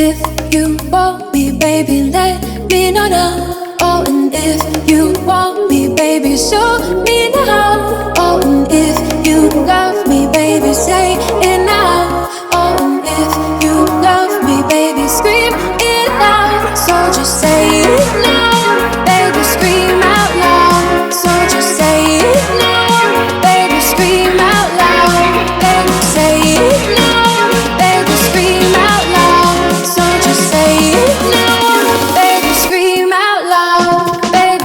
If you want me, baby, let me know now. Oh, and if you want me, baby, show me now. Oh, and if you love me, baby, say it now. Oh, and if you love me, baby, scream it out. So just say it now, baby, scream out loud. So just say it now, baby, scream out loud. Baby, say it now, baby, scream out loud. So just say it now, baby, scream out loud, baby.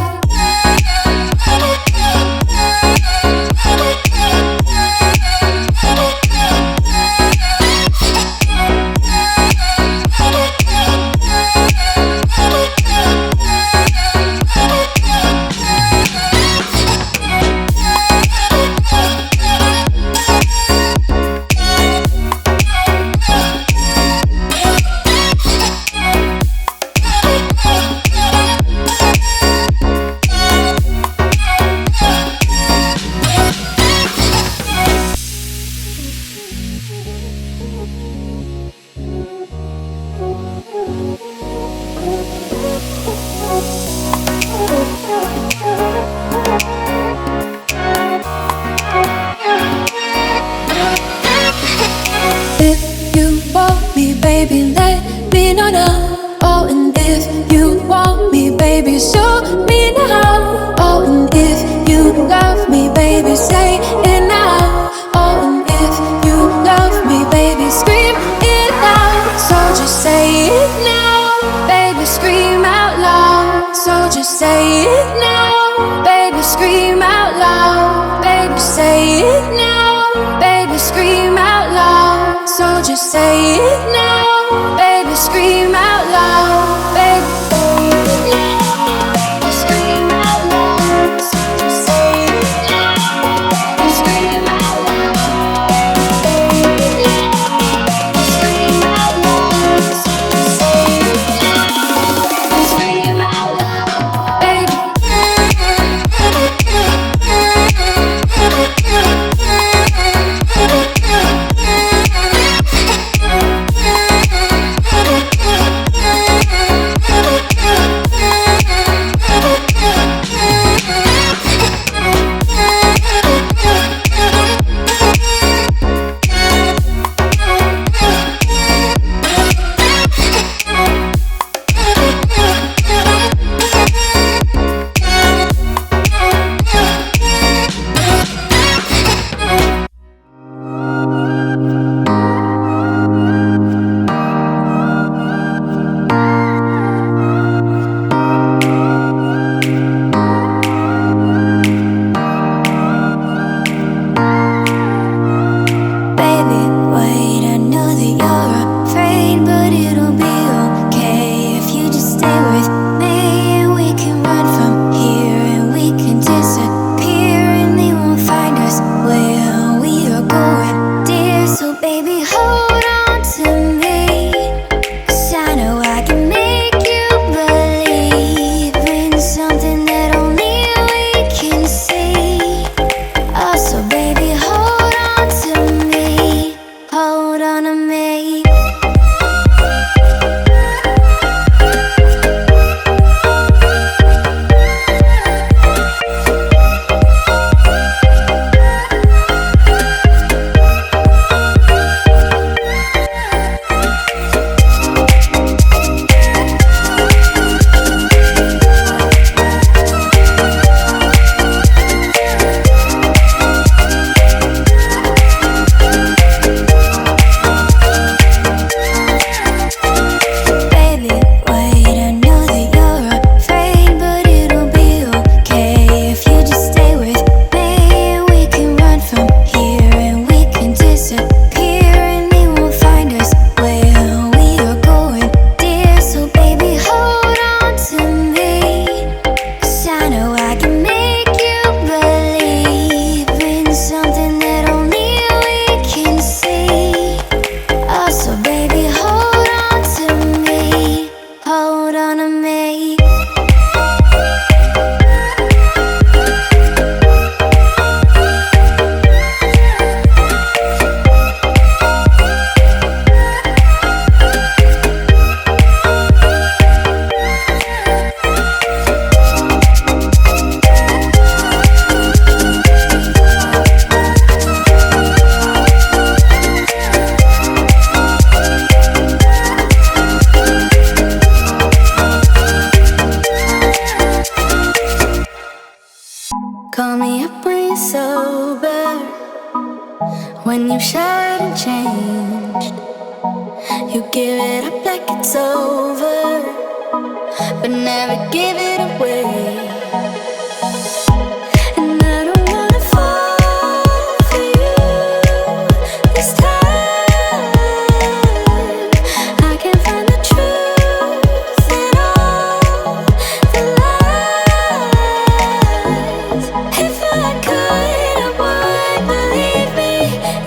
If you want me, baby, let me know now. Oh, and if you want me, baby, show me now. Oh, and if you love me, baby, say it now. Oh, and if you love me, baby, scream it out. So just say it now, baby, scream out loud. So just say it now, baby, scream out loud. Baby, say it now, baby, scream out loud. So just say it now, baby, scream out loud, baby. Baby, scream out loud. So just say it now, baby, scream out loud. Baby, scream out loud. So just say it now, baby, scream out loud, baby. Call me up when you're sober, when you've showered and changed. You give it up like it's over, but never give it away. And I don't wanna fall for you this time. I can't find the truth in all the lies. If I could, I would believe me.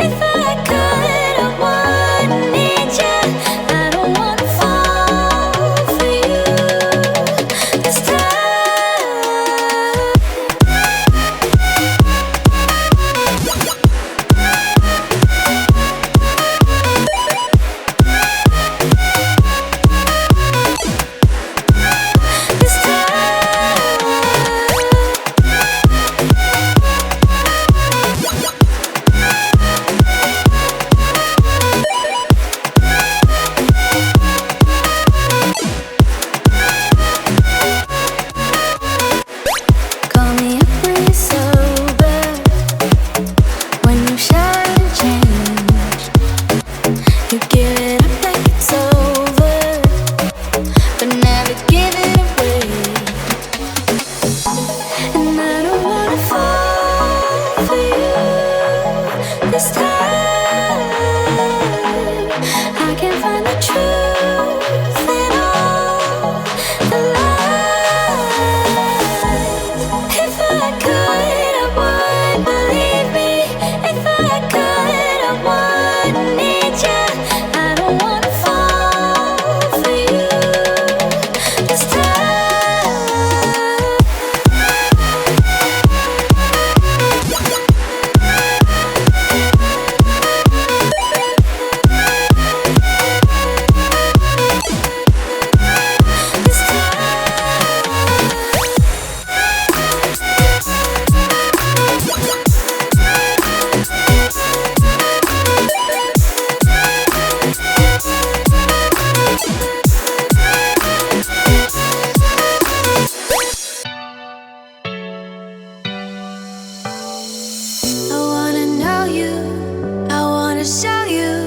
If I could, I would need you. I don't wanna fall for you this time. Call me up when you're sober, when you shower and change. You give it up like it's over, but never give it away. And I don't wanna fall for you this time. I can't find the truth in all the lies. If I could, I would believe me. If I could, I would need you. I don't wanna fall for you this time. I wanna know you, I wanna show you